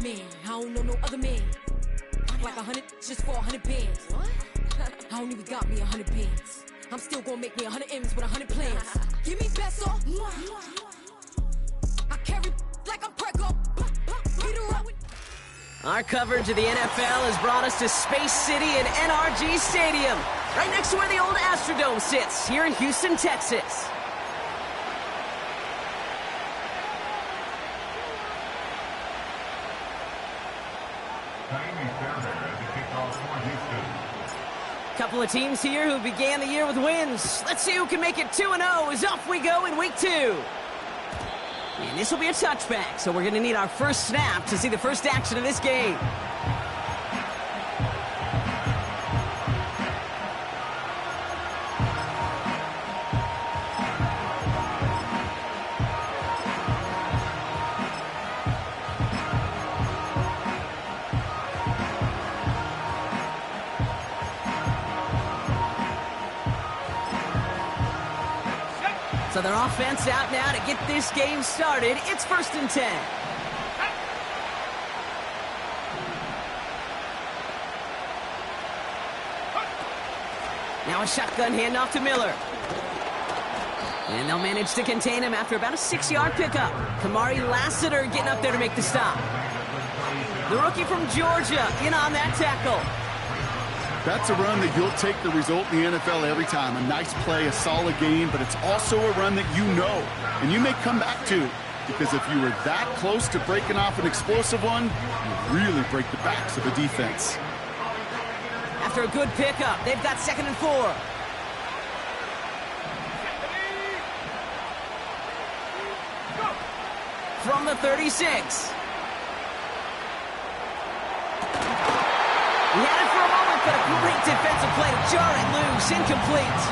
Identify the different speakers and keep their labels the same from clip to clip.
Speaker 1: 100 men. I don't know no other man. Like 100 just for 100 bands. What? I don't even got me 100 bands. I'm still gonna make me 100 M's with 100 plans. Give me peso. I carry like I'm Prego.
Speaker 2: Our coverage of the NFL has brought us to Space City and NRG Stadium, right next to where the old Astrodome sits, here in Houston, Texas. Couple of teams here who began the year with wins. Let's see who can make it 2-0 as off we go in week 2. And this will be a touchback, so we're going to need our first snap to see the first action of this game. So their offense out now to get this game started. It's 1st and 10. Now a shotgun handoff to Miller. And they'll manage to contain him after about a 6-yard pickup. Kamari Lassiter getting up there to make the stop. The rookie from Georgia in on that tackle.
Speaker 3: That's a run that you'll take the result in the NFL every time. A nice play, a solid game, but it's also a run that you know and you may come back to, because if you were that close to breaking off an explosive one, you really break the backs of the defense.
Speaker 2: After a good pickup, they've got 2nd and 4. From the 36. He had it for a moment, but a great defensive play to jar it loose. Incomplete.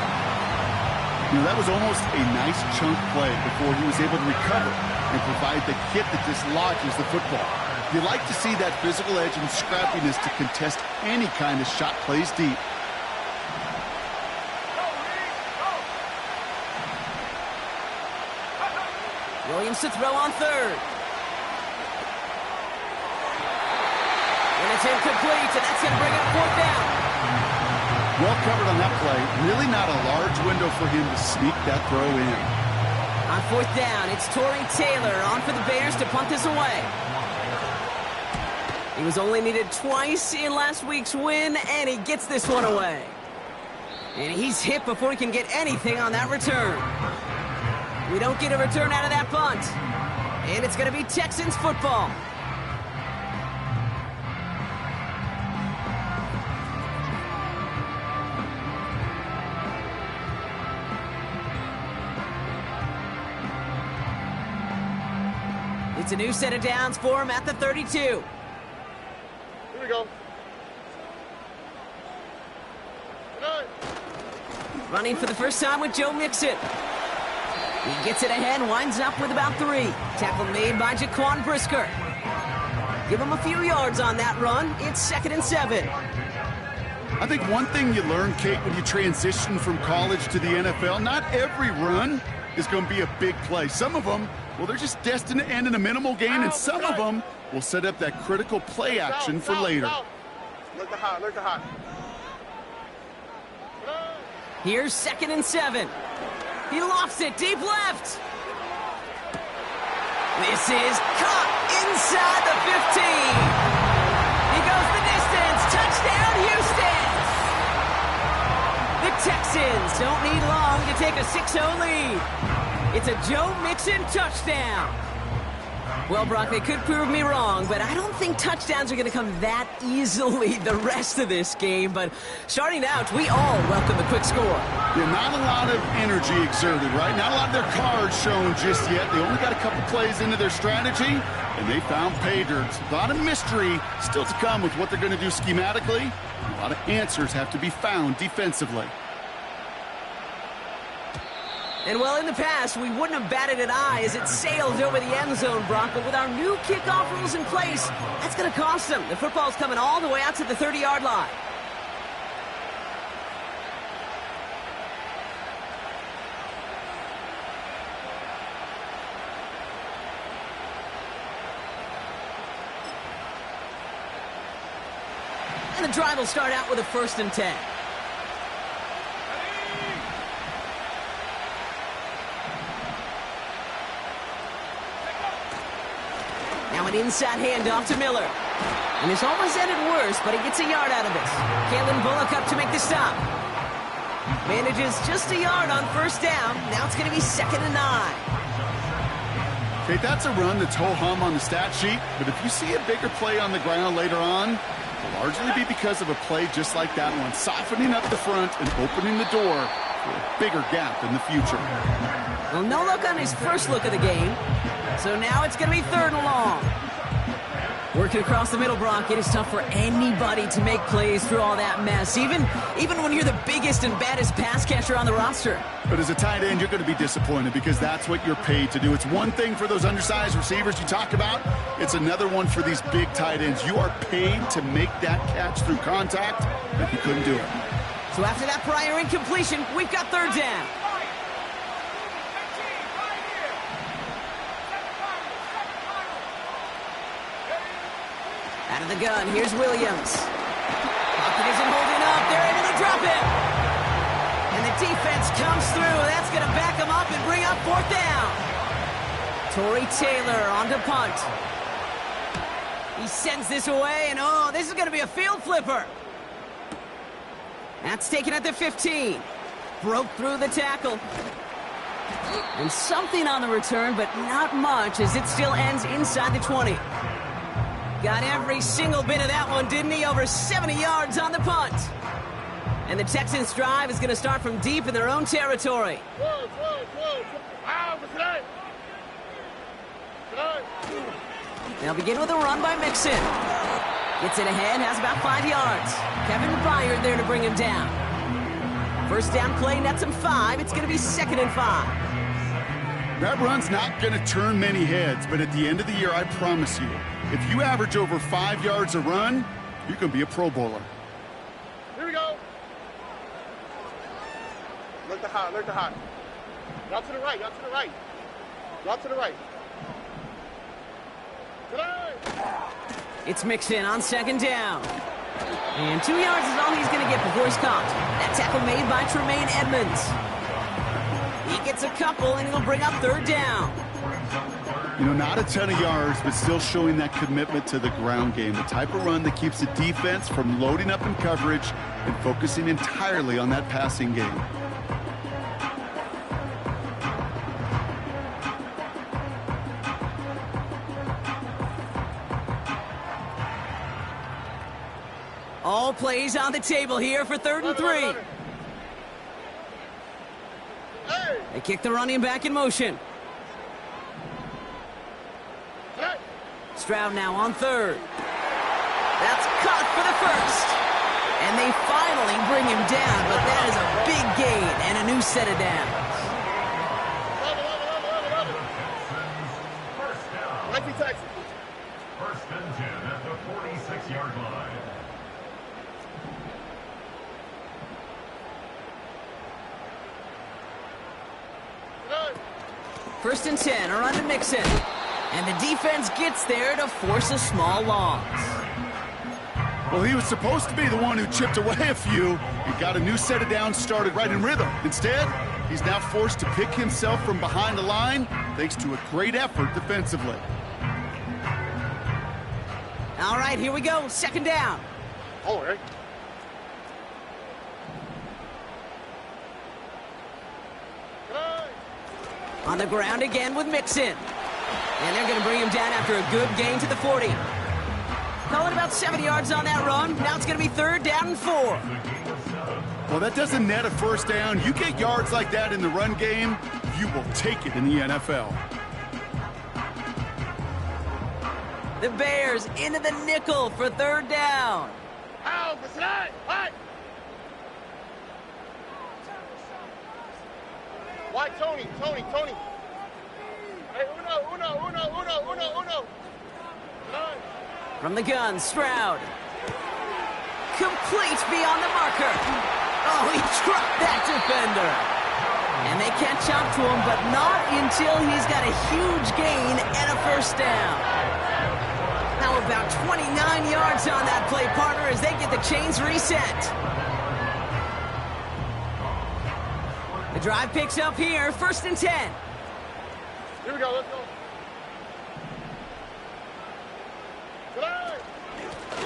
Speaker 3: You know, that was almost a nice chunk play before he was able to recover and provide the hit that dislodges the football. You like to see that physical edge and scrappiness to contest any kind of shot plays deep.
Speaker 2: Williams to throw on 3rd. And it's incomplete, and that's going to bring up 4th down.
Speaker 3: Well covered on that play. Really not a large window for him to sneak that throw in.
Speaker 2: On 4th down, it's Torrey Taylor on for the Bears to punt this away. He was only needed twice in last week's win, and he gets this one away. And he's hit before he can get anything on that return. We don't get a return out of that punt. And it's going to be Texans football. It's a new set of downs for him at the 32.
Speaker 4: Here we go.
Speaker 2: Running for the first time with Joe Mixon. He gets it ahead, winds up with about 3. Tackle made by Jaquan Brisker. Give him a few yards on that run. It's 2nd and 7.
Speaker 3: I think one thing you learn, Kate, when you transition from college to the NFL, not every run is going to be a big play. Some of them, well, they're just destined to end in a minimal gain, and some of them will set up that critical play action for later.
Speaker 4: Look the hot.
Speaker 2: Here's 2nd and 7. He lofts it deep left. This is caught inside the 15. He goes the distance. Touchdown, Houston. The Texans don't need long to take a 6-0 lead. It's a Joe Mixon touchdown. Well, Brock, they could prove me wrong, but I don't think touchdowns are going to come that easily the rest of this game. But starting out, we all welcome the quick score.
Speaker 3: Yeah, not a lot of energy exerted, right? Not a lot of their cards shown just yet. They only got a couple plays into their strategy, and they found pay dirt. A lot of mystery still to come with what they're going to do schematically. A lot of answers have to be found defensively.
Speaker 2: And, well, in the past, we wouldn't have batted an eye as it sailed over the end zone, Brock. But with our new kickoff rules in place, that's going to cost them. The football's coming all the way out to the 30-yard line. the drive will start out with a 1st and 10. Now an inside handoff to Miller. And this almost ended worse, but he gets a yard out of this. Kalen Bullock up to make the stop. Manages just a yard on 1st down. Now it's going to be 2nd and 9.
Speaker 3: Okay, that's a run that's ho-hum on the stat sheet, but if you see a bigger play on the ground later on, it'll largely be because of a play just like that one, softening up the front and opening the door for a bigger gap in the future.
Speaker 2: Well, no look on his first look of the game, so now it's going to be 3rd and long. Working across the middle, Brock, it is tough for anybody to make plays through all that mess, even when you're the biggest and baddest pass catcher on the roster.
Speaker 3: But as a tight end, you're going to be disappointed because that's what you're paid to do. It's one thing for those undersized receivers you talk about. It's another one for these big tight ends. You are paid to make that catch through contact, but you couldn't do it.
Speaker 2: So after that prior incompletion, we've got 3rd down. Out of the gun, here's Williams. Pocket isn't holding up. They're able to drop it. And the defense comes through. That's going to back them up and bring up 4th down. Torrey Taylor on to punt. He sends this away, and oh, this is going to be a field flipper. That's taken at the 15. Broke through the tackle. And something on the return, but not much, as it still ends inside the 20. Got every single bit of that one, didn't he? Over 70 yards on the punt. And the Texans' drive is going to start from deep in their own territory. They'll begin with a run by Mixon. Gets it ahead, has about 5 yards. Kevin Byard there to bring him down. 1st down play nets him 5. It's going to be 2nd and 5.
Speaker 3: That run's not going to turn many heads, but at the end of the year, I promise you, if you average over 5 yards a run, you're going to be a Pro Bowler.
Speaker 4: Here we go. Look the hot, look the hot. Drop to the right, drop to the right. Drop to the right.
Speaker 2: It's Mixon on 2nd down. And 2 yards is all he's going to get before he's caught. That tackle made by Tremaine Edmonds. He gets a couple, and he'll bring up 3rd down.
Speaker 3: You know, not a ton of yards, but still showing that commitment to the ground game. The type of run that keeps the defense from loading up in coverage and focusing entirely on that passing game.
Speaker 2: All plays on the table here for 3rd and 3. They kick the running back in motion. Stroud now on 3rd. That's caught for the 1st. And they finally bring him down, but that is a big gain and a new set of downs.
Speaker 4: Texans.
Speaker 5: 1st and 10 at the 46-yard line.
Speaker 2: 1st and 10, a run to Mixon. And the defense gets there to force a small loss.
Speaker 3: Well, he was supposed to be the one who chipped away a few and got a new set of downs started right in rhythm. Instead, he's now forced to pick himself from behind the line thanks to a great effort defensively.
Speaker 2: All right, here we go. 2nd down.
Speaker 4: All right.
Speaker 2: On the ground again with Mixon. And they're going to bring him down after a good gain to the 40. Call it about 70 yards on that run. Now it's going to be 3rd down and 4.
Speaker 3: Well, that doesn't net a 1st down. You get yards like that in the run game, you will take it in the NFL.
Speaker 2: The Bears into the nickel for 3rd down.
Speaker 4: Why, Tony? Hey, uno.
Speaker 2: From the gun, Stroud. Complete beyond the marker. Oh, he dropped that defender. And they catch up to him, but not until he's got a huge gain and a 1st down. How about 29 yards on that play, partner, as they get the chains reset. The drive picks up here, 1st and 10.
Speaker 4: Here we go, let's go.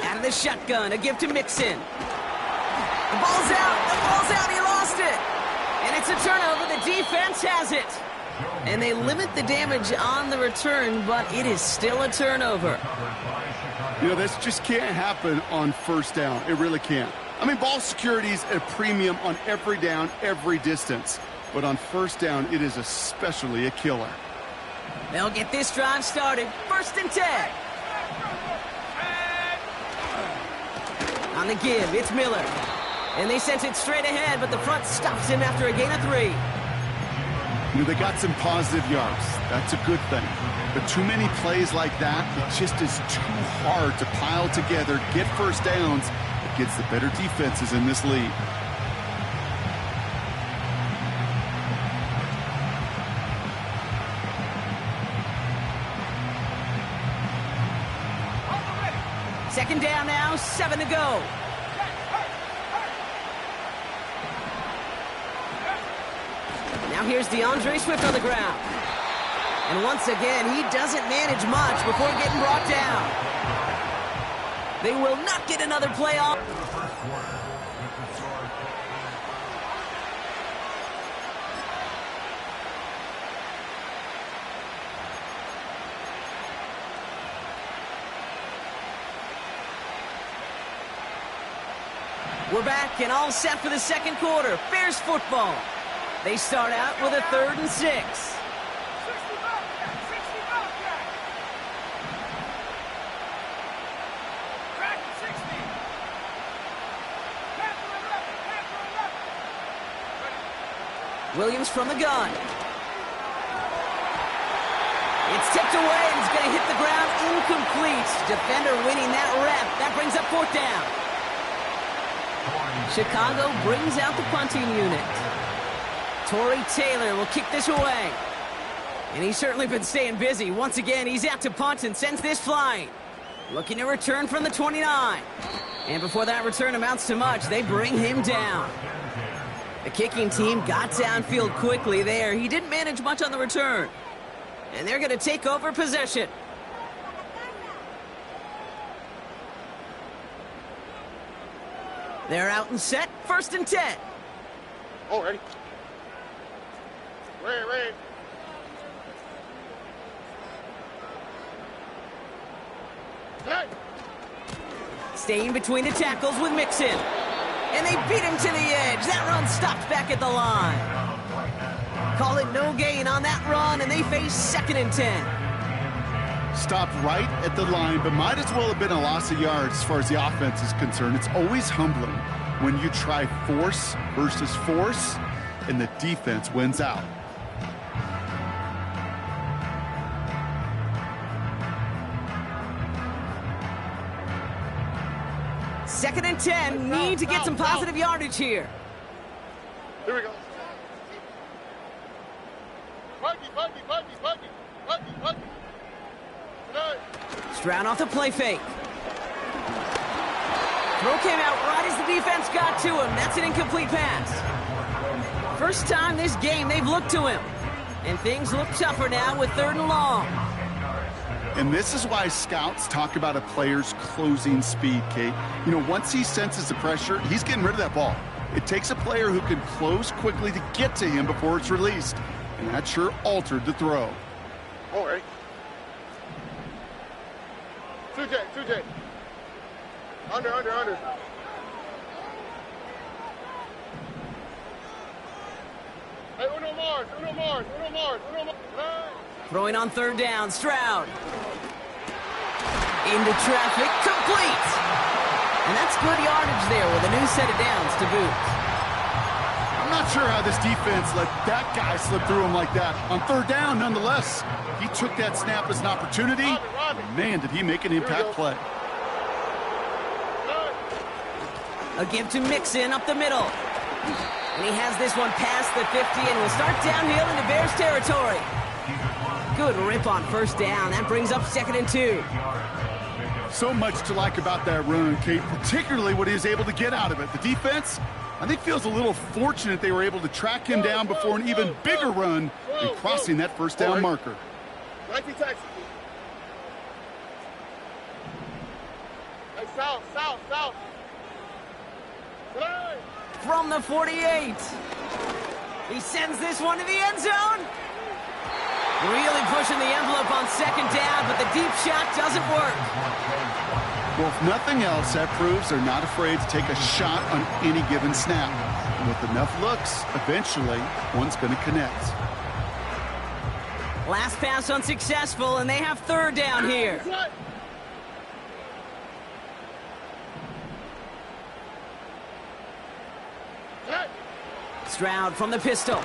Speaker 2: Out of the shotgun, a give to Mixon. The ball's out, he lost it. And it's a turnover, the defense has it. And they limit the damage on the return, but it is still a turnover.
Speaker 3: You know, this just can't happen on 1st down. It really can't. I mean, ball security is a premium on every down, every distance. But on 1st down, it is especially a killer.
Speaker 2: They'll get this drive started, 1st and 10. On the give, it's Miller. And they sent it straight ahead, but the front stops him after a gain of 3.
Speaker 3: You know, they got some positive yards. That's a good thing. But too many plays like that, it just is too hard to pile together, get 1st downs against the better defenses in this league.
Speaker 2: Second down now, 7 to go. Now here's DeAndre Swift on the ground. And once again, he doesn't manage much before getting brought down. They will not get another play off. We're back and all set for the 2nd quarter. Bears football. They start out with a 3rd and 6. Williams from the gun. It's tipped away and it's going to hit the ground incomplete. Defender winning that rep. That brings up 4th down. Chicago brings out the punting unit. Torrey Taylor will kick this away. And he's certainly been staying busy. Once again, he's out to punt and sends this flying. Looking to return from the 29. And before that return amounts to much, they bring him down. The kicking team got downfield quickly there. He didn't manage much on the return. And they're going to take over possession. They're out and set, 1st and 10.
Speaker 4: Oh, ready. Ready. Hey.
Speaker 2: Staying between the tackles with Mixon. And they beat him to the edge. That run stopped back at the line. Call it no gain on that run, and they face 2nd and 10.
Speaker 3: Stopped right at the line, but might as well have been a loss of yards as far as the offense is concerned. It's always humbling when you try force versus force, and the defense wins out.
Speaker 2: Second and 10, need to get some positive yardage here.
Speaker 4: Here we go. Buggy.
Speaker 2: Stroud off the play fake. Throw came out right as the defense got to him. That's an incomplete pass. First time this game they've looked to him. And things look tougher now with 3rd and long.
Speaker 3: And this is why scouts talk about a player's closing speed, Kate. You know, once he senses the pressure, he's getting rid of that ball. It takes a player who can close quickly to get to him before it's released. And that sure altered the throw.
Speaker 4: Oh, ready. 2J. Under. Hey, uno more.
Speaker 2: Throwing on 3rd down, Stroud. Into traffic, complete. And that's good yardage there with a new set of downs to boot.
Speaker 3: I'm not sure how this defense let that guy slip through him like that. On 3rd down, nonetheless, he took that snap as an opportunity. And man, did he make an impact play.
Speaker 2: A give to Mixon up the middle. And he has this one past the 50 and will start downhill into Bears territory. Good rip on 1st down. That brings up 2nd and 2.
Speaker 3: So much to like about that run, Kate, particularly what he was able to get out of it. The defense, I think, feels a little fortunate they were able to track him down before an even bigger run and crossing that first down marker.
Speaker 4: South.
Speaker 2: From the 48. He sends this one to the end zone. Really pushing the envelope on second down, but the deep shot doesn't work.
Speaker 3: Well, if nothing else, that proves they're not afraid to take a shot on any given snap. And with enough looks, eventually, one's going to connect.
Speaker 2: Last pass unsuccessful, and they have third down here. Stroud from the pistol.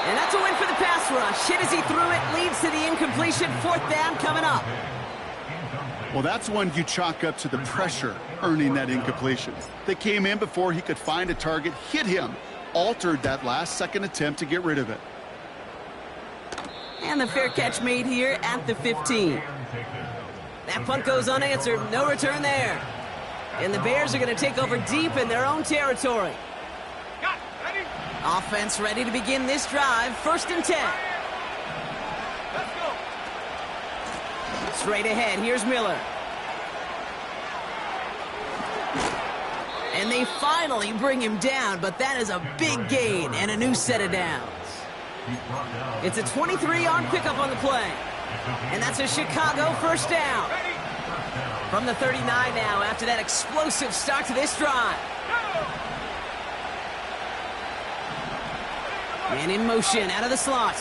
Speaker 2: And that's a win for the pass rush. Hit as he threw it, leads to the incompletion. Fourth down coming up.
Speaker 3: Well, that's one you chalk up to the pressure earning that incompletion. They came in before he could find a target, hit him, altered that last-second attempt to get rid of it.
Speaker 2: And the fair catch made here at the 15. That punt goes unanswered. No return there. And the Bears are going to take over deep in their own territory. Offense ready to begin this drive. 1st and 10.
Speaker 4: Let's go.
Speaker 2: Straight ahead, here's Miller. And they finally bring him down, but that is a big gain and a new set of downs. It's a 23-yard pickup on the play. And that's a Chicago first down. From the 39 now after that explosive start to this drive. And in motion, out of the slot.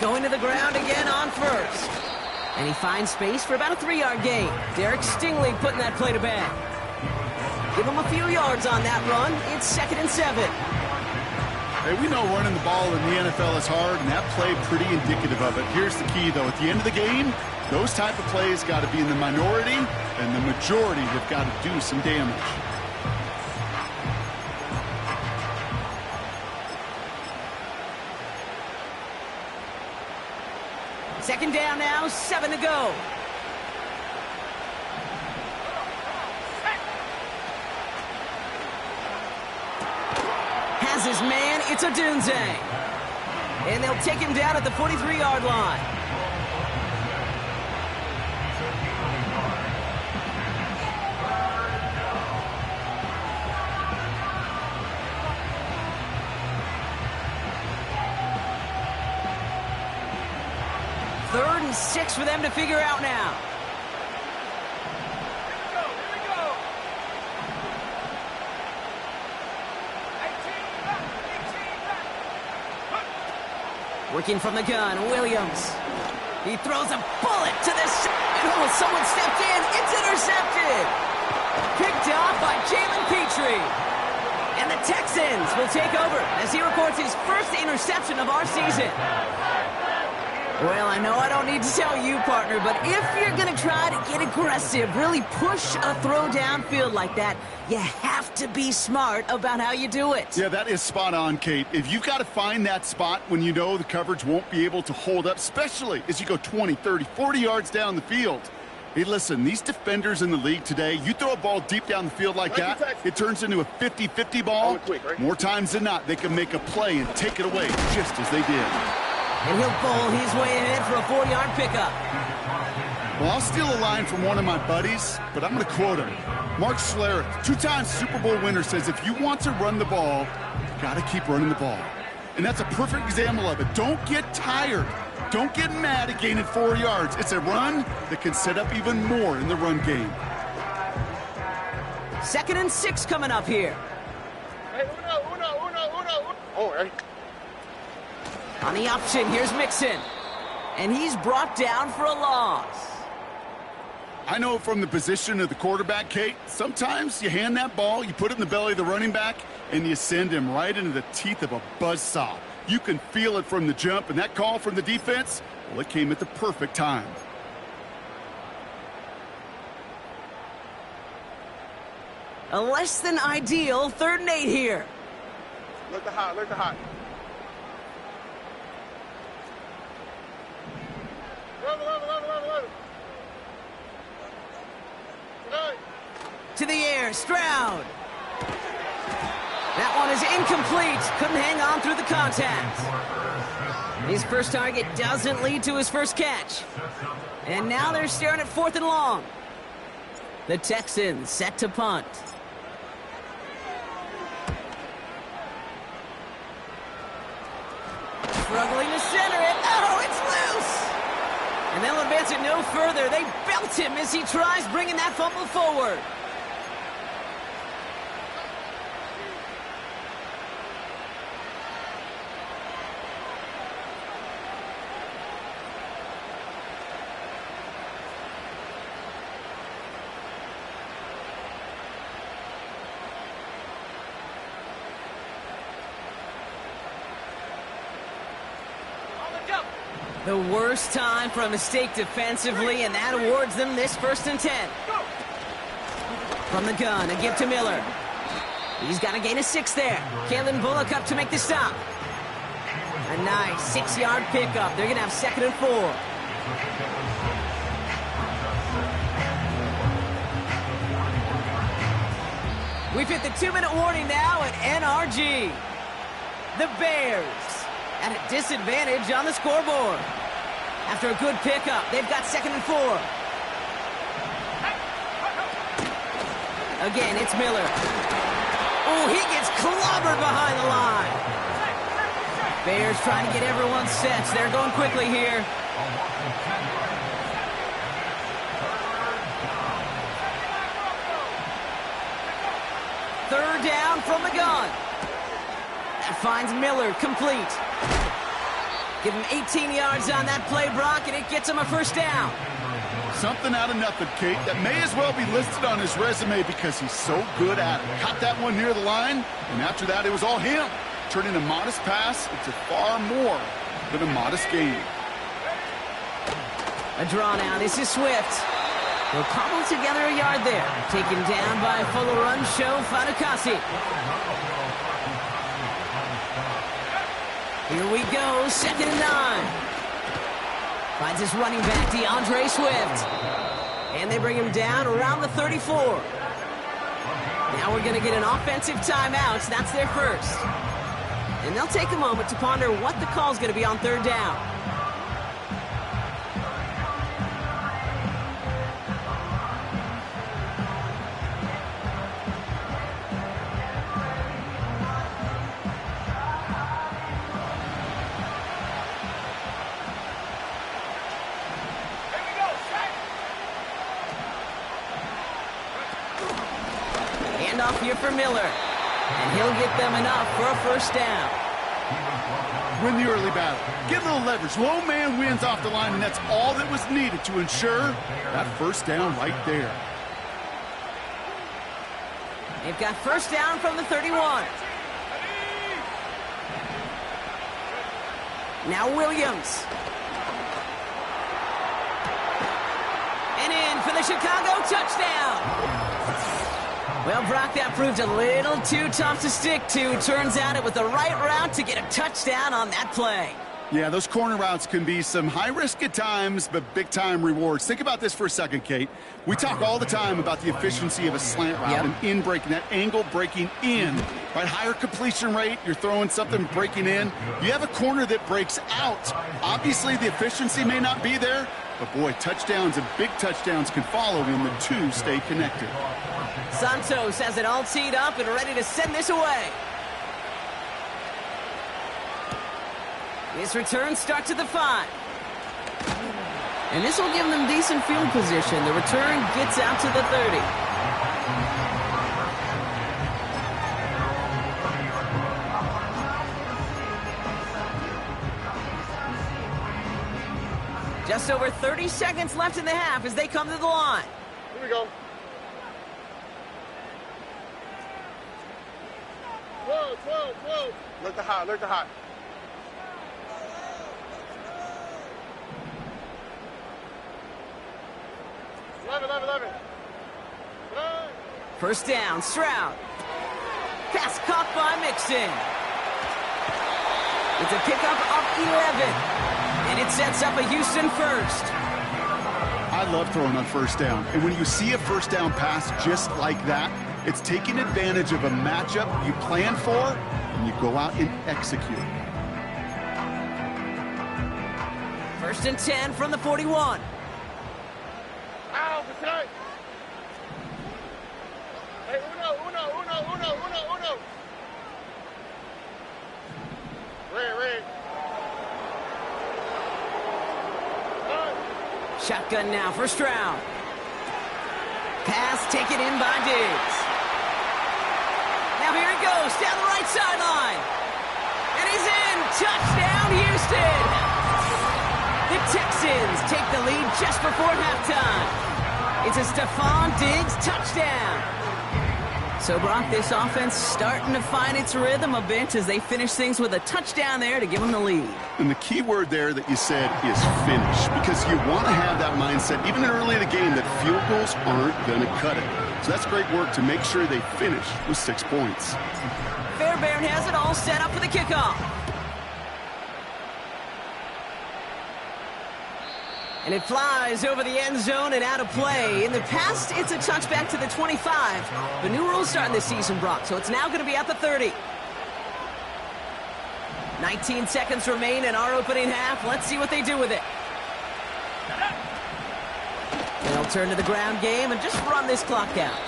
Speaker 2: Going to the ground again on first. And he finds space for about a 3-yard gain. Derek Stingley putting that play to bed. Give him a few yards on that run. It's 2nd and 7.
Speaker 3: Hey, we know running the ball in the NFL is hard, and that play pretty indicative of it. Here's the key, though. At the end of the game, those type of plays got to be in the minority, and the majority have got to do some damage.
Speaker 2: Second down now, 7 to go. Has his man, it's a Dunze. And they'll take him down at the 43-yard line. Third and 6 for them to figure out now. Working from the gun, Williams. He throws a bullet to this. Oh, someone stepped in. It's intercepted. Picked off by Jalen Petrie. And the Texans will take over as he records his first interception of our season. Well, I know I don't need to tell you, partner, but if you're going to try to get aggressive, really push a throw downfield like that, you have to be smart about how you do it.
Speaker 3: Yeah, that is spot on, Kate. If you've got to find that spot when you know the coverage won't be able to hold up, especially as you go 20, 30, 40 yards down the field. Hey, listen, these defenders in the league today, you throw a ball deep down the field like that, it turns into a 50-50 ball. More times than not, they can make a play and take it away just as they did.
Speaker 2: And he'll bowl his way ahead for a 4-yard pickup.
Speaker 3: Well, I'll steal a line from one of my buddies, but I'm going to quote him. Mark Schlereth, 2-time Super Bowl winner, says if you want to run the ball, you got to keep running the ball. And that's a perfect example of it. Don't get tired. Don't get mad at gaining 4 yards. It's a run that can set up even more in the run game.
Speaker 2: 2nd and 6 coming up here.
Speaker 4: Hey, uno. Oh, right.
Speaker 2: On the option, here's Mixon. And he's brought down for a loss.
Speaker 3: I know from the position of the quarterback, Kate, sometimes you hand that ball, you put it in the belly of the running back, and you send him right into the teeth of a buzzsaw. You can feel it from the jump, and that call from the defense, well, it came at the perfect time.
Speaker 2: A less than ideal 3rd and 8 here.
Speaker 4: Look the hot.
Speaker 2: To the air, Stroud. That one is incomplete. Couldn't hang on through the contact. His first target doesn't lead to his first catch. And now they're staring at 4th and long. The Texans set to punt. Struggling to center it. Oh, it's loose! And they'll advance it no further. They belt him as he tries bringing that fumble forward. The worst time for a mistake defensively, and that awards them this 1st and 10. From the gun, a give to Miller. He's got to gain a 6 there. Kalen Bullock up to make the stop. A nice 6-yard pickup. They're going to have 2nd and 4. We've hit the 2-minute warning now at NRG. The Bears at a disadvantage on the scoreboard. After a good pickup, they've got 2nd and 4. Again, it's Miller. Oh, he gets clobbered behind the line. Bears trying to get everyone set. They're going quickly here. Third down from the gun. That finds Miller complete. Give him 18 yards on that play, Brock, and it gets him a 1st down.
Speaker 3: Something out of nothing, Kate, that may as well be listed on his resume because he's so good at it. Caught that one near the line, and after that, it was all him. Turning a modest pass into far more than a modest gain.
Speaker 2: A draw now. This is Swift. They'll cobble together a yard there. Taken down by Fuller Run Show Fatukasi. Here we go, 2nd and 9. Finds his running back, DeAndre Swift. And they bring him down around the 34. Now we're going to get an offensive timeout. That's their first. And they'll take a moment to ponder what the call is going to be on 3rd down. Off here for Miller, and he'll get them enough for a 1st down.
Speaker 3: Win the early battle. Get a little leverage. Low man wins off the line, and that's all that was needed to ensure that 1st down right there.
Speaker 2: They've got 1st down from the 31. Now Williams. And in for the Chicago touchdown. Well, Brock, that proved a little too tough to stick to. Turns out it was the right route to get a touchdown on that play.
Speaker 3: Yeah, those corner routes can be some high risk at times, but big-time rewards. Think about this for a second, Kate. We talk all the time about the efficiency of a slant route and in breaking, that angle breaking in, right? Higher completion rate, you're throwing something breaking in. You have a corner that breaks out. Obviously, the efficiency may not be there, but boy, touchdowns and big touchdowns can follow when the two stay connected.
Speaker 2: Santos has it all teed up and ready to send this away. This return starts at the 5. And this will give them decent field position. The return gets out to the 30. Just over 30 seconds left in the half as they come to the line.
Speaker 4: Here we go. Whoa. Look to hot. 11.
Speaker 2: 1st down, Stroud. Pass caught by Mixon. It's a pickup of 11. And it sets up a Houston first.
Speaker 3: I love throwing on first down. And when you see a first down pass just like that, it's taking advantage of a matchup you plan for, and you go out and execute.
Speaker 2: First and 10 from the 41.
Speaker 4: Ow, that's right. Hey, uno. Red.
Speaker 2: Shotgun now, first round. Pass taken in by Diggs. Now here he goes, down the right sideline. And he's in. Touchdown, Houston. The Texans take the lead just before halftime. It's a Stephon Diggs touchdown. So, Brock, this offense starting to find its rhythm a bit as they finish things with a touchdown there to give them the lead.
Speaker 3: And the key word there that you said is finish, because you want to have that mindset, even early in the game, that field goals aren't going to cut it. So that's great work to make sure they finish with 6 points.
Speaker 2: Fairbairn has it all set up for the kickoff. And it flies over the end zone and out of play. In the past, it's a touchback to the 25. But new rules starting this season, Brock, so it's now going to be at the 30. 19 seconds remain in our opening half. Let's see what they do with it. They'll turn to the ground game and just run this clock out.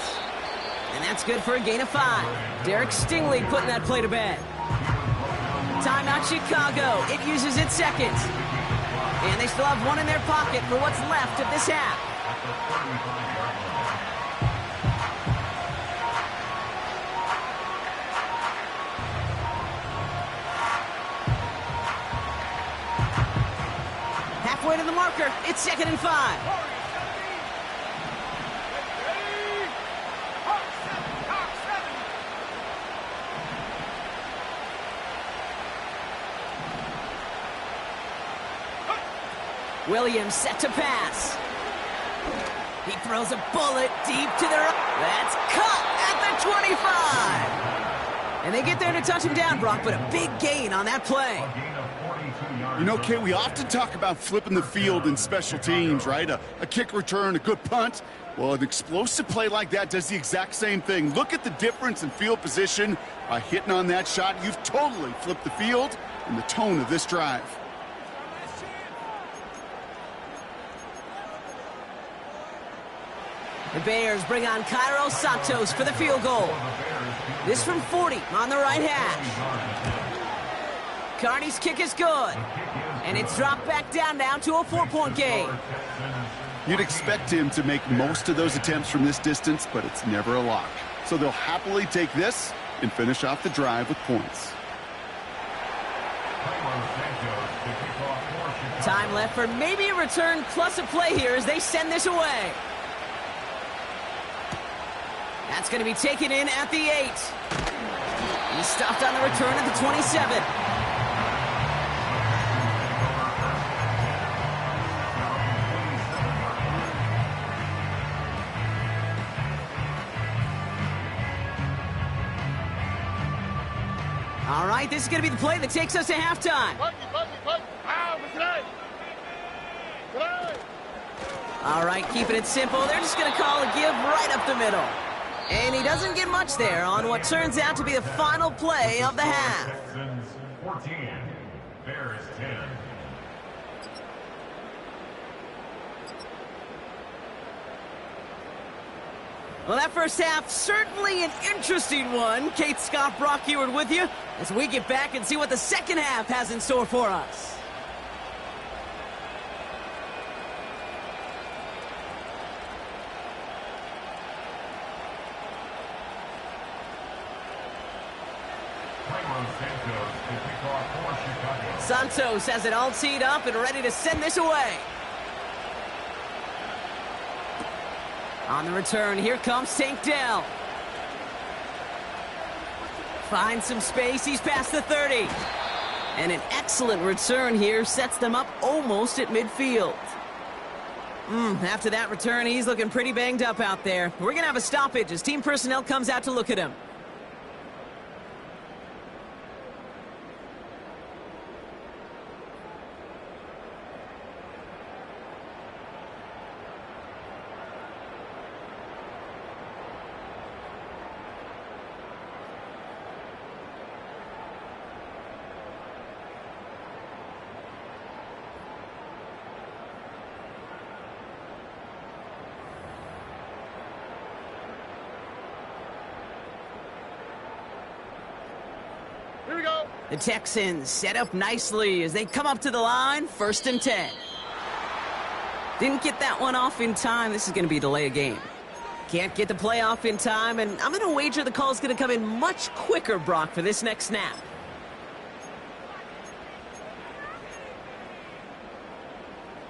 Speaker 2: And that's good for a gain of 5. Derek Stingley putting that play to bed. Timeout Chicago. It uses its second. And they still have one in their pocket for what's left of this half. Halfway to the marker. It's 2nd and 5. Williams set to pass. He throws a bullet deep to the right. That's cut at the 25. And they get there to touch him down, Brock, but a big gain on that play.
Speaker 3: You know, Kay, we often talk about flipping the field in special teams, right? A kick return, a good punt. Well, an explosive play like that does the exact same thing. Look at the difference in field position by hitting on that shot. You've totally flipped the field and the tone of this drive.
Speaker 2: The Bears bring on Cairo Santos for the field goal. This from 40 on the right hash. Carney's kick is good. And it's dropped back down now to a 4-point game.
Speaker 3: You'd expect him to make most of those attempts from this distance, but it's never a lock. So they'll happily take this and finish off the drive with points.
Speaker 2: Time left for maybe a return plus a play here as they send this away. That's going to be taken in at the 8. He's stopped on the return at the 27. All right, this is going to be the play that takes us to halftime. All right, keeping it simple. They're just going to call a give right up the middle. And he doesn't get much there on what turns out to be the final play of the half.
Speaker 5: Texans 14, Bears 10.
Speaker 2: Well, that first half, certainly an interesting one. Kate Scott, Brock Heward with you as we get back and see what the second half has in store for us. Santos has it all teed up and ready to send this away. On the return, here comes Tank Dell. Finds some space, he's past the 30. And an excellent return here sets them up almost at midfield. After that return, he's looking pretty banged up out there. We're going to have a stoppage as team personnel comes out to look at him. The Texans set up nicely as they come up to the line, 1st and 10. Didn't get that one off in time. This is going to be a delay of game. Can't get the play off in time, and I'm going to wager the call's going to come in much quicker, Brock, for this next snap.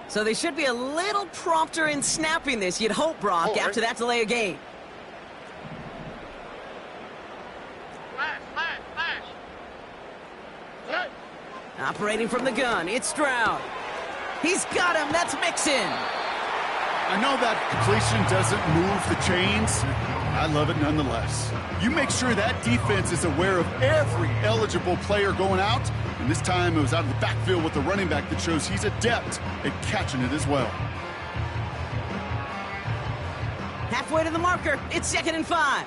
Speaker 2: So they should be a little prompter in snapping this, you'd hope, Brock, after that delay of game. Operating from the gun, it's Stroud. He's got him, that's Mixon.
Speaker 3: I know that completion doesn't move the chains. I love it nonetheless. You make sure that defense is aware of every eligible player going out, and this time it was out of the backfield with the running back that shows he's adept at catching it as well.
Speaker 2: Halfway to the marker, it's 2nd and 5.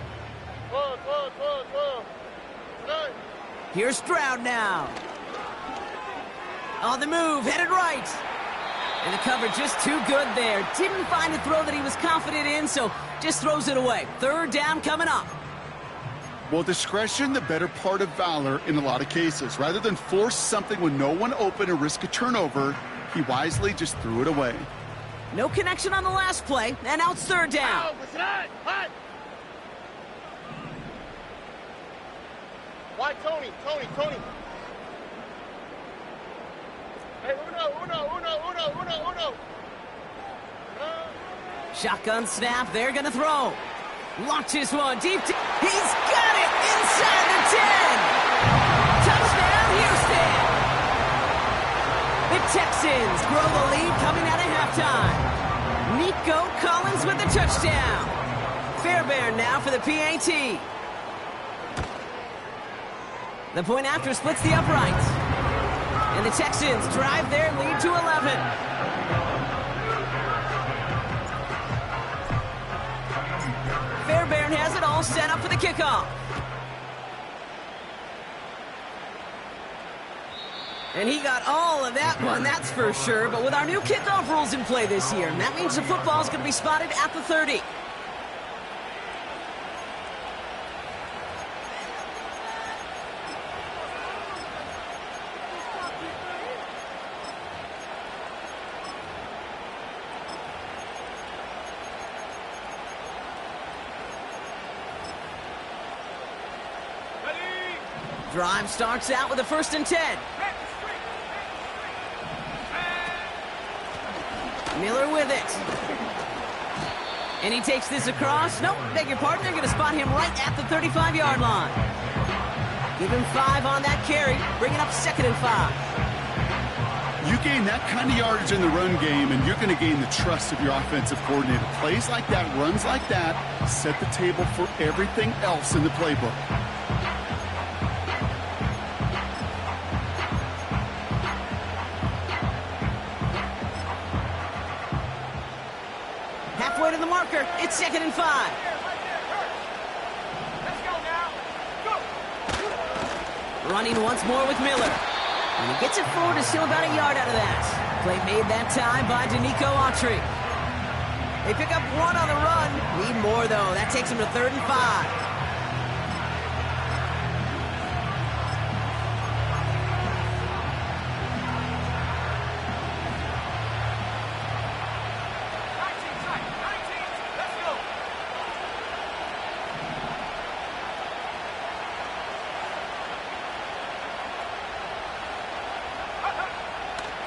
Speaker 2: Here's Stroud now. On the move, headed right. And the coverage just too good there. Didn't find a throw that he was confident in, so just throws it away. 3rd down coming up.
Speaker 3: Well, discretion, the better part of valor in a lot of cases. Rather than force something with no one open and risk a turnover, he wisely just threw it away.
Speaker 2: No connection on the last play, and now it's 3rd down.
Speaker 4: Why, Tony? Hey, uno.
Speaker 2: Shotgun snap, they're gonna throw. Launches one deep. He's got it inside the 10. Touchdown, Houston. The Texans grow the lead coming out of halftime. Nico Collins with the touchdown. Fairbairn now for the PAT. The point after splits the uprights. And the Texans drive their lead to 11. Fairbairn has it all set up for the kickoff. And he got all of that one, that's for sure. But with our new kickoff rules in play this year, that means the football is going to be spotted at the 30. Drive starts out with a 1st and 10. Miller with it. And he takes this across. Nope, beg your pardon. They're going to spot him right at the 35-yard line. Give him 5 on that carry. Bring it up 2nd and 5.
Speaker 3: You gain that kind of yardage in the run game, and you're going to gain the trust of your offensive coordinator. Plays like that, runs like that, set the table for everything else in the playbook.
Speaker 2: Halfway to the marker, it's 2nd and 5.
Speaker 4: Let's go now. Go.
Speaker 2: Running once more with Miller. And he gets it forward to still about a yard out of that. Play made that time by Danico Autry. They pick up 1 on the run. Need more, though. That takes them to 3rd and 5.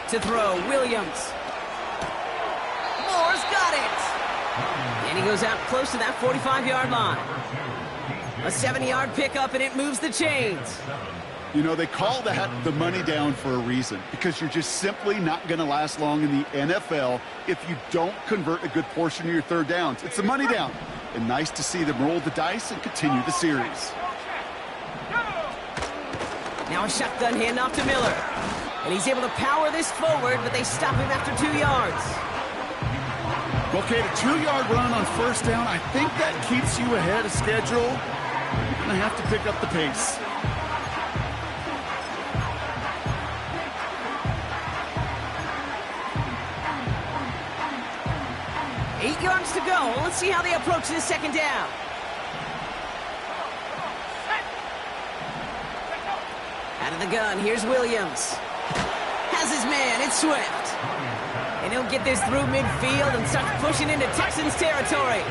Speaker 2: To throw, Williams. Moore's got it. And he goes out close to that 45-yard line. A 70-yard pickup, and it moves the chains.
Speaker 3: You know, they call that the money down for a reason, because you're just simply not going to last long in the NFL if you don't convert a good portion of your 3rd downs. It's the money down. And nice to see them roll the dice and continue the series.
Speaker 2: Now a shotgun handoff to Miller. And he's able to power this forward, but they stop him after 2 yards.
Speaker 3: Okay, the 2-yard run on 1st down, I think that keeps you ahead of schedule. You're going to have to pick up the pace.
Speaker 2: Eight yards to go. Let's see how they approach this 2nd down. Out of the gun, here's Williams. Has his man, it's Swift. And he'll get this through midfield and start pushing into Texans territory.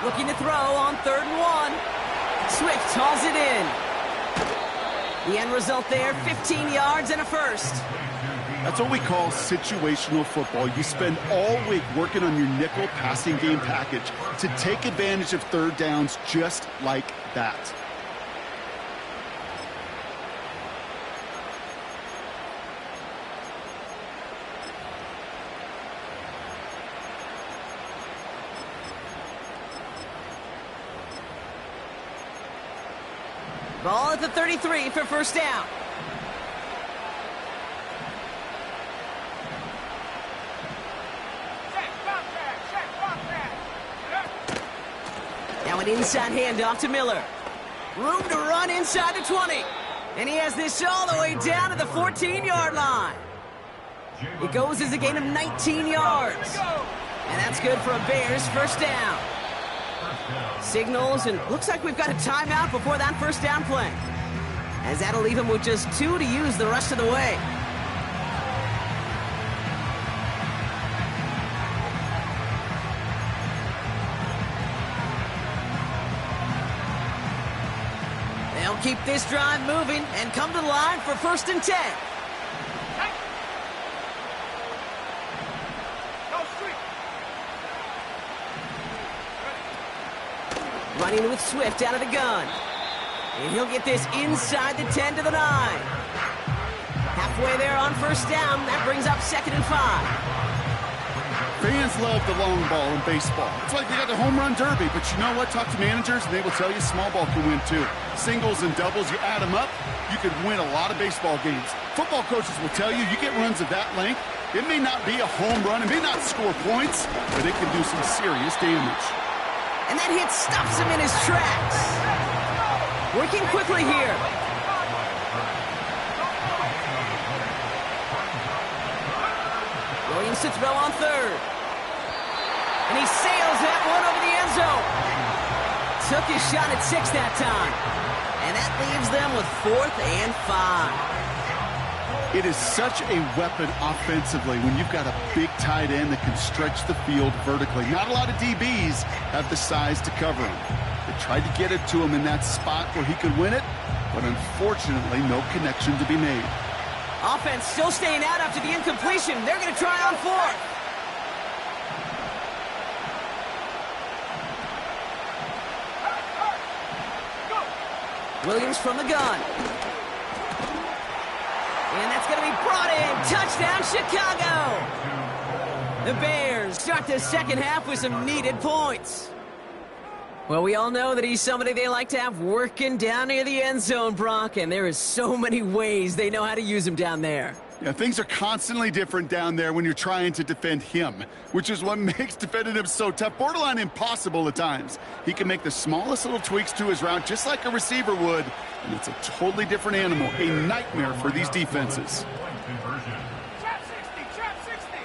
Speaker 2: Looking to throw on 3rd and 1. Swift hauls it in. The end result there, 15 yards and a first.
Speaker 3: That's what we call situational football. You spend all week working on your nickel passing game package to take advantage of 3rd downs just like that.
Speaker 2: Ball at the 33 for first down. Now an inside handoff to Miller. Room to run inside the 20. And he has this all the way down to the 14-yard line. It goes as a gain of 19 yards. And that's good for a Bears first down. Signals, and looks like we've got a timeout before that first down play, as that'll leave him with just 2 to use the rest of the way. They'll keep this drive moving and come to the line for 1st and 10. Running with Swift out of the gun. And he'll get this inside the 10 to the 9. Halfway there on first down. That brings up 2nd and 5.
Speaker 3: Fans love the long ball in baseball. It's like they got the home run derby, but you know what? Talk to managers, and they will tell you small ball can win too. Singles and doubles, you add them up, you could win a lot of baseball games. Football coaches will tell you, you get runs of that length, it may not be a home run, it may not score points, but it can do some serious damage.
Speaker 2: And that hit stops him in his tracks. Working quickly here. Williams to throw on 3rd. And he sails that one over the end zone. Took his shot at 6 that time. And that leaves them with 4th and 5.
Speaker 3: It is such a weapon offensively when you've got a big tight end that can stretch the field vertically. Not a lot of DBs have the size to cover him. They tried to get it to him in that spot where he could win it, but unfortunately, no connection to be made.
Speaker 2: Offense still staying out after the incompletion. They're going to try on 4th. Williams from the gun. And that's going to be brought in. Touchdown, Chicago. The Bears start the second half with some needed points. Well, we all know that he's somebody they like to have working down near the end zone, Brock, and there is so many ways they know how to use him down there.
Speaker 3: Yeah, things are constantly different down there when you're trying to defend him, which is what makes defending him so tough, borderline impossible at times. He can make the smallest little tweaks to his route just like a receiver would, and it's a totally different animal, a nightmare for these defenses.
Speaker 4: Trap 60, trap 60.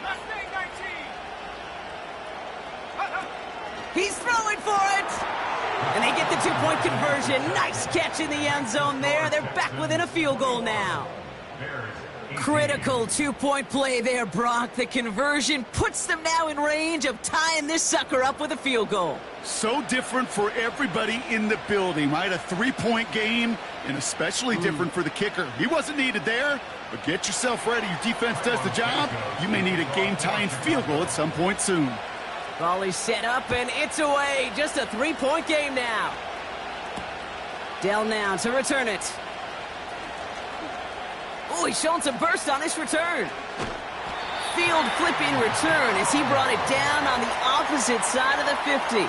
Speaker 4: Last name 19.
Speaker 2: He's throwing for it. And they get the 2-point conversion. Nice catch in the end zone there. They're back within a field goal now. Critical 2-point play there, Brock. The conversion puts them now in range of tying this sucker up with a field goal.
Speaker 3: So different for everybody in the building, right? A 3-point game, and especially different for the kicker. He wasn't needed there, but get yourself ready. Your defense does the job. You may need a game-tying field goal at some point soon.
Speaker 2: Ball is set up, and it's away. Just a 3-point game now. Dell now to return it. Oh, he's showing some burst on this return. Field flipping return as he brought it down on the opposite side of the 50.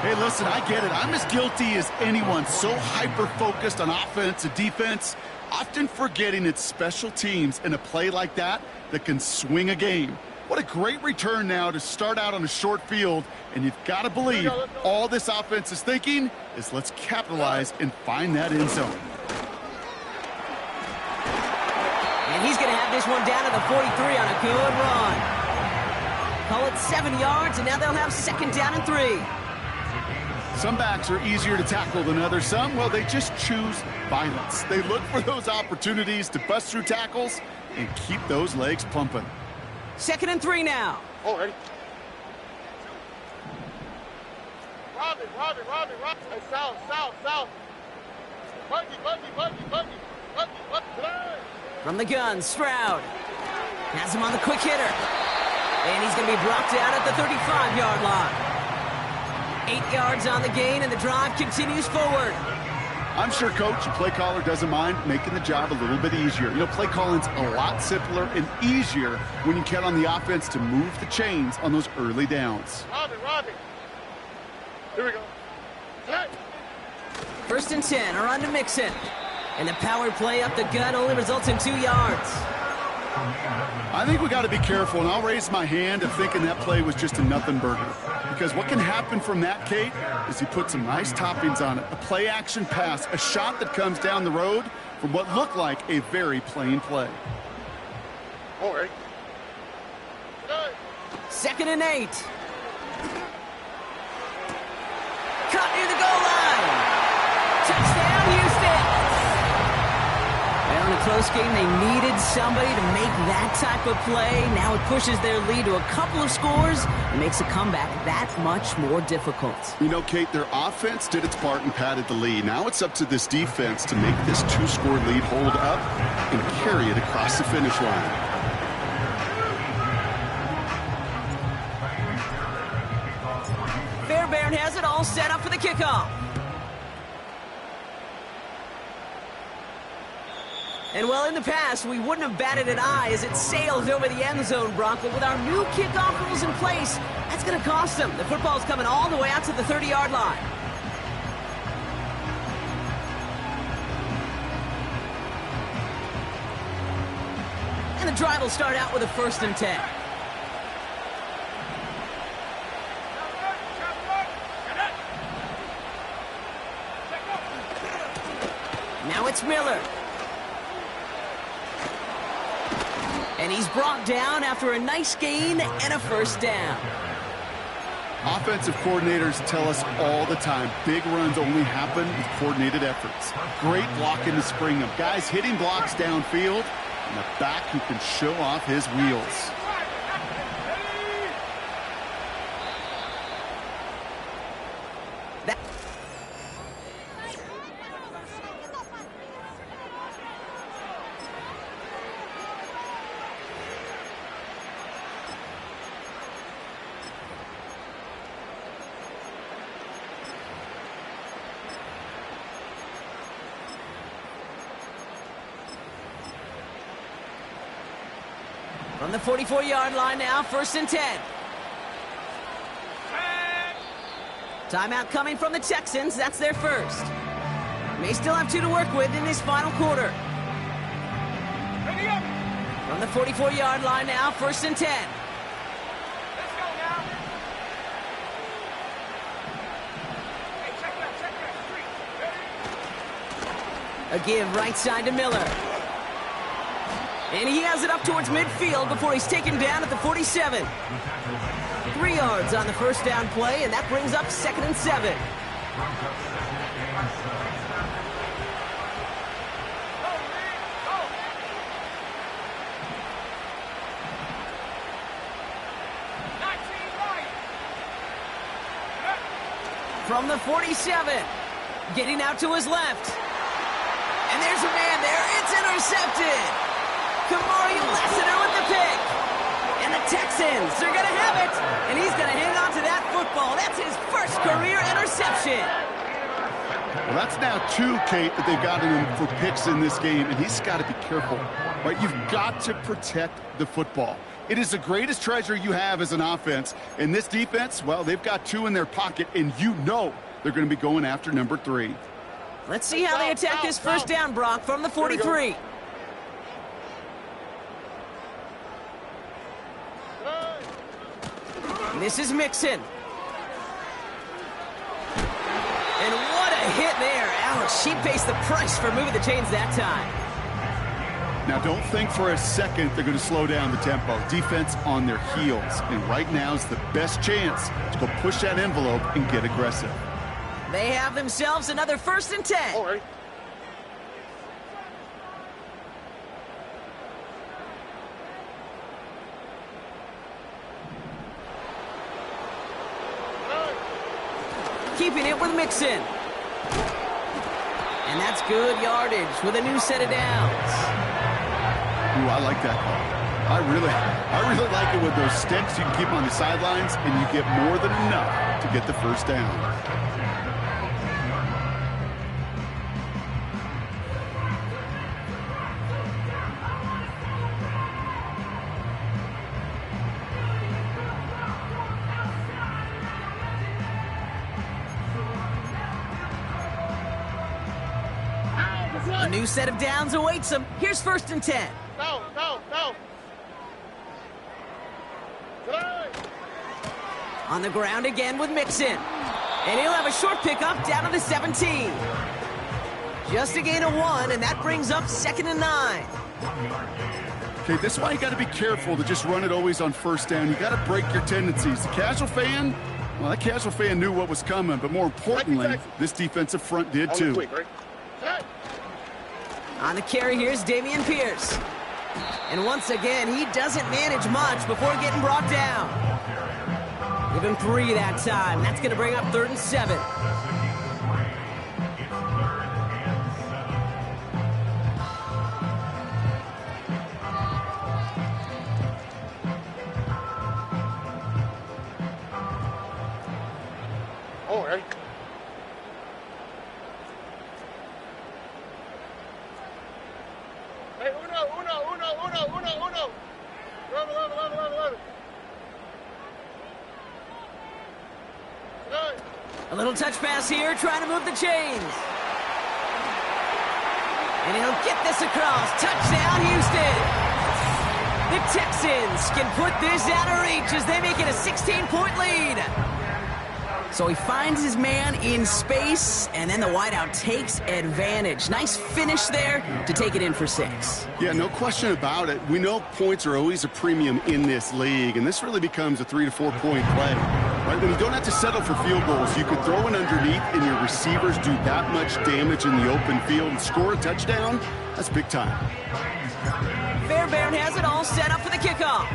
Speaker 3: Hey, listen, I get it. I'm as guilty as anyone. So hyper-focused on offense and defense, often forgetting it's special teams in a play like that can swing a game. What a great return now to start out on a short field, and you've got to believe all this offense is thinking is let's capitalize and find that end zone.
Speaker 2: And he's going to have this one down to the 43 on a good run. Call it 7 yards, and now they'll have 2nd down and 3.
Speaker 3: Some backs are easier to tackle than others. Some, well, they just choose violence. They look for those opportunities to bust through tackles and keep those legs pumping.
Speaker 2: 2nd and 3 now.
Speaker 4: Oh, ready. Robin. Hey, south. Buggy.
Speaker 2: From the gun, Stroud. Has him on the quick hitter. And he's going to be brought down at the 35-yard line. 8 yards on the gain, and the drive continues forward.
Speaker 3: I'm sure Coach, the play caller, doesn't mind making the job a little bit easier. You know, play calling's a lot simpler and easier when you count on the offense to move the chains on those early downs.
Speaker 4: Robin. Here we go. Hey.
Speaker 2: 1st and 10, a run to Mixon. And the power play up the gut only results in 2 yards.
Speaker 3: I think we got to be careful, and I'll raise my hand of thinking that play was just a nothing burger. Because what can happen from that, Kate, is he put some nice toppings on it. A play-action pass, a shot that comes down the road from what looked like a very plain play.
Speaker 4: All right.
Speaker 2: 2nd and 8. Caught near the goal line. Touchdown, Houston. Well, in a close game, they needed somebody to make that type of play. Now it pushes their lead to a couple of scores and makes a comeback that much more difficult.
Speaker 3: You know, Kate, their offense did its part and padded the lead. Now it's up to this defense to make this 2-score lead hold up and carry it across the finish line.
Speaker 2: Fairbairn has it all set up for the kickoff. And well, in the past, we wouldn't have batted an eye as it sails over the end zone, Brock. But with our new kickoff rules in place, that's going to cost them. The football's coming all the way out to the 30-yard line. And the drive will start out with a 1st and 10. Now it's Miller. And he's brought down after a nice gain and a 1st down.
Speaker 3: Offensive coordinators tell us all the time, big runs only happen with coordinated efforts. Great blocking to spring them. Guys hitting blocks downfield, and a back who can show off his wheels.
Speaker 2: From the 44-yard line now, 1st and 10. Timeout coming from the Texans. That's their first. May still have 2 to work with in this final quarter. From the 44-yard line now, 1st and 10.
Speaker 6: Let's go now. Hey, check that street.
Speaker 2: A give right side to Miller. And he has it up towards midfield before he's taken down at the 47. 3 yards on the 1st down play, and that brings up 2nd and 7. From the 47, getting out to his left. And there's a man there. It's intercepted. Kamari Lassiter with the pick. And the Texans are going to have it. And he's going to hang on to that football. That's his first career interception.
Speaker 3: Well, that's now 2, Kate, that they've gotten him for picks in this game, and he's got to be careful. Right? You've got to protect the football. It is the greatest treasure you have as an offense. And this defense, well, they've got 2 in their pocket, and you know they're going to be going after number 3.
Speaker 2: Let's see how they attack this 1st down, Brock, from the 43. This is Mixon. And what a hit there. Ouch, she pays the price for moving the chains that time.
Speaker 3: Now, don't think for a second they're going to slow down the tempo. Defense on their heels. And right now is the best chance to go push that envelope and get aggressive.
Speaker 2: They have themselves another 1st and 10.
Speaker 4: All right.
Speaker 2: Keeping it with Mixon. And that's good yardage with a new set of downs.
Speaker 3: Ooh, I like that call. I really like it with those sticks you can keep on the sidelines, and you get more than enough to get the 1st down.
Speaker 2: A new set of downs awaits him. Here's 1st and 10.
Speaker 4: Down.
Speaker 2: On the ground again with Mixon. And he'll have a short pickup down to the 17. Just a gain of 1, and that brings up 2nd and 9.
Speaker 3: Okay, this is why you got to be careful to just run it always on 1st down. You got to break your tendencies. The casual fan, well, that casual fan knew what was coming, but more importantly, this defensive front did too.
Speaker 4: Quick, right?
Speaker 2: On the carry, here's Dameon Pierce. And once again, he doesn't manage much before getting brought down. Give him 3 that time. That's going to bring up 3rd and 7.
Speaker 4: All right. Hey, uno. 11.
Speaker 2: A little touch pass here, trying to move the chains. And he'll get this across. Touchdown, Houston. The Texans can put this out of reach as they make it a 16-point lead. So he finds his man in space, and then the wideout takes advantage. Nice finish there to take it in for 6.
Speaker 3: Yeah, no question about it. We know points are always a premium in this league, and this really becomes a 3 to 4 point play. Right? When you don't have to settle for field goals, you can throw it underneath, and your receivers do that much damage in the open field and score a touchdown. That's big time.
Speaker 2: Fairbairn has it all set up for the kickoff.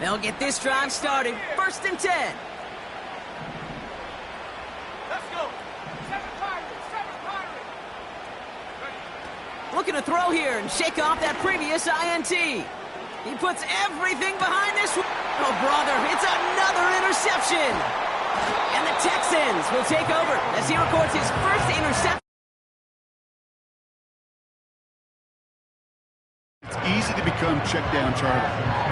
Speaker 2: They'll get this drive started. 1st and 10.
Speaker 6: Let's go. 7 Pirates.
Speaker 2: Looking to throw here and shake off that previous INT. He puts everything behind this. Oh, brother, it's another interception. And the Texans will take over as he records his 1st interception.
Speaker 3: It's easy to become check down Charlie,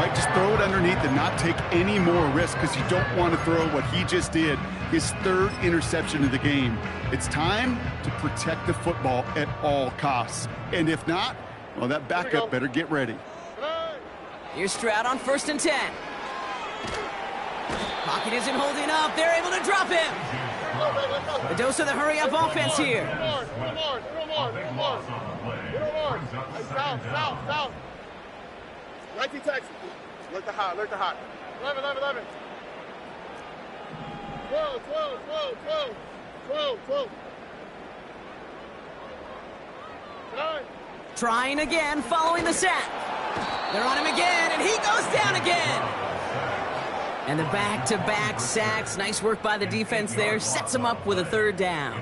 Speaker 3: right? Just throw it underneath and not take any more risk because you don't want to throw what he just did, his 3rd interception of the game. It's time to protect the football at all costs. And if not, well, that backup better get ready.
Speaker 2: Here's Stroud on 1st and 10. Pocket isn't holding up. They're able to drop him. The dose of the hurry-up offense here.
Speaker 4: South. 19 Texans. Look the hot. 11. 12. 9.
Speaker 2: Trying again, following the sack. They're on him again, and he goes down again. And the back-to-back sacks. Nice work by the defense there. Sets him up with a 3rd down.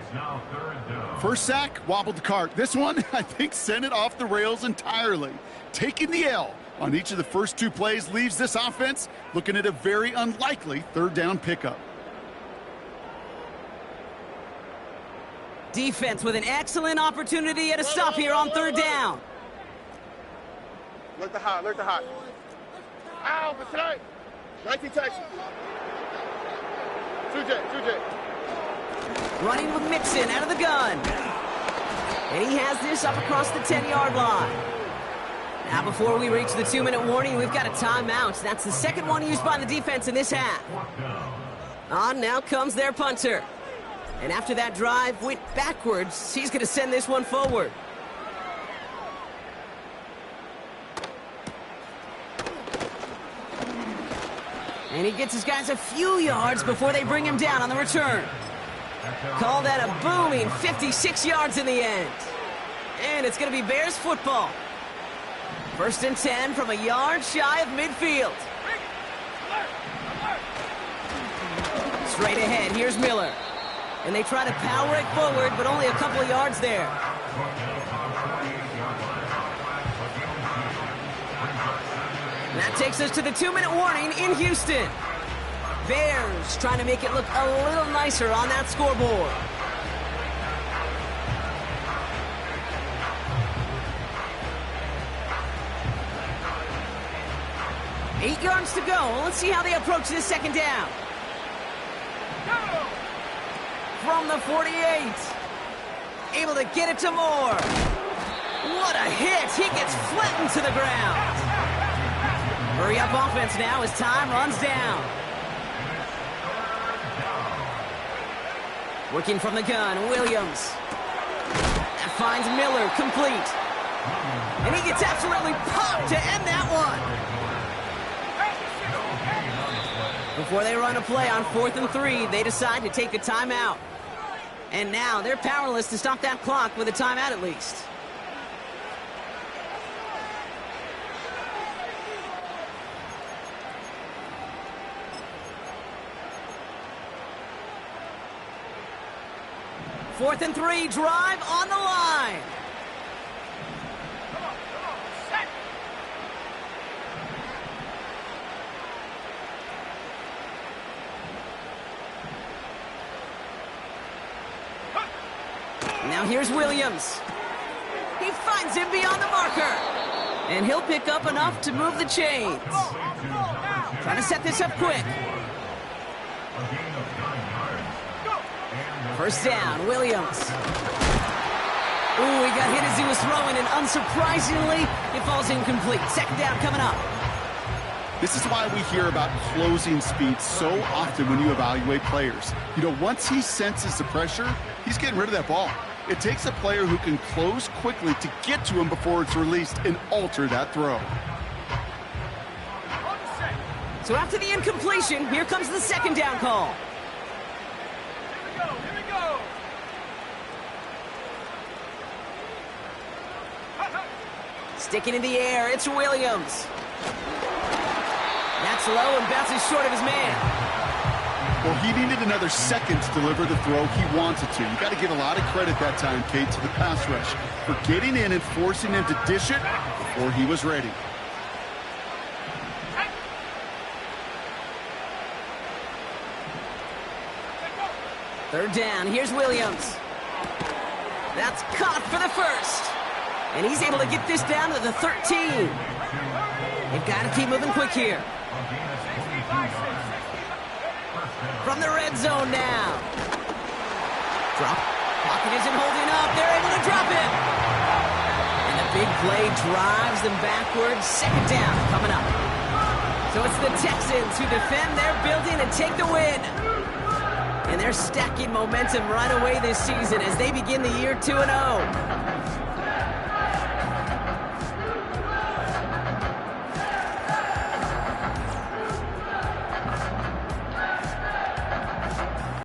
Speaker 3: First sack, wobbled the cart. This one, I think, sent it off the rails entirely. Taking the L on each of the first 2 plays leaves this offense looking at a very unlikely 3rd down pickup.
Speaker 2: Defense with an excellent opportunity at a stop here on 3rd down.
Speaker 4: Look the hot. Ow, for tonight. 19 Texans. 2J.
Speaker 2: Running with Mixon out of the gun. And he has this up across the 10-yard line. Now, before we reach the 2-minute warning, we've got a timeout. That's the second one used by the defense in this half. On now comes their punter. And after that drive went backwards, he's going to send this one forward. And he gets his guys a few yards before they bring him down on the return. Call that a booming 56 yards in the end. And it's going to be Bears football. 1st and 10 from a yard shy of midfield. Straight ahead, here's Miller. And they try to power it forward, but only a couple of yards there. And that takes us to the 2-minute warning in Houston. Bears trying to make it look a little nicer on that scoreboard. Eight yards to go. Let's see how they approach this second down. From the 48. Able to get it to Moore. What a hit. He gets flattened to the ground. Hurry up offense now as time runs down. Working from the gun, Williams. That finds Miller, complete. And he gets absolutely popped to end that one. Before they run a play on 4th and 3, they decide to take a timeout. And now they're powerless to stop that clock with a timeout at least. Fourth and 3, drive on the line.
Speaker 6: Set.
Speaker 2: Now here's Williams. He finds him beyond the marker. And he'll pick up enough to move the chains. Trying to set this up quick. First down, Williams. Ooh, he got hit as he was throwing, and unsurprisingly, it falls incomplete. Second down coming up.
Speaker 3: This is why we hear about closing speed so often when you evaluate players. You know, once he senses the pressure, he's getting rid of that ball. It takes a player who can close quickly to get to him before it's released and alter that throw.
Speaker 2: So after the incompletion, here comes the second down call.
Speaker 6: Here we go.
Speaker 2: Sticking in the air, it's Williams. That's low and bounces short of his man.
Speaker 3: Well, he needed another second to deliver the throw he wanted to. You got to give a lot of credit that time, Kate, to the pass rush for getting in and forcing him to dish it before he was ready.
Speaker 2: Third down, here's Williams. That's caught for the first. And he's able to get this down to the 13. They've got to keep moving quick here. From the red zone now. Drop. Pocket isn't holding up. They're able to drop it. And the big play drives them backwards. Second down coming up. So it's the Texans who defend their building and take the win. And they're stacking momentum right away this season as they begin the year 2-0.